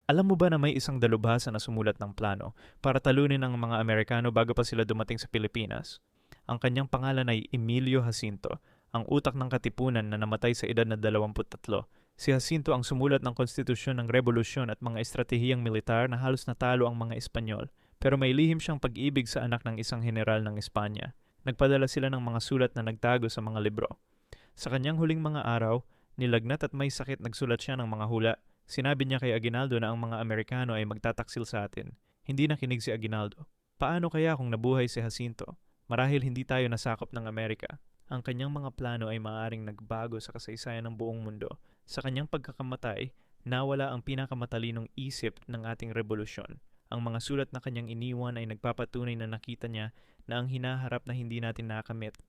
Alam mo ba na may isang dalubhasa na sumulat ng plano para talunin ang mga Amerikano bago pa sila dumating sa Pilipinas? Ang kanyang pangalan ay Emilio Jacinto, ang utak ng katipunan na namatay sa edad na 23. Si Jacinto ang sumulat ng konstitusyon ng revolusyon at mga estratehiyang militar na halos natalo ang mga Espanyol. Pero may lihim siyang pag-ibig sa anak ng isang general ng Espanya. Nagpadala sila ng mga sulat na nagtago sa mga libro. Sa kanyang huling mga araw, nilagnat at may sakit nagsulat siya ng mga hula. Sinabi niya kay Aguinaldo na ang mga Amerikano ay magtataksil sa atin. Hindi nakinig si Aguinaldo. Paano kaya kung nabuhay si Jacinto? Marahil hindi tayo nasakop ng Amerika. Ang kanyang mga plano ay maaaring nagbago sa kasaysayan ng buong mundo. Sa kanyang pagkakamatay, nawala ang pinakamatalinong isip ng ating revolusyon. Ang mga sulat na kanyang iniwan ay nagpapatunay na nakita niya na ang hinaharap na hindi natin nakamit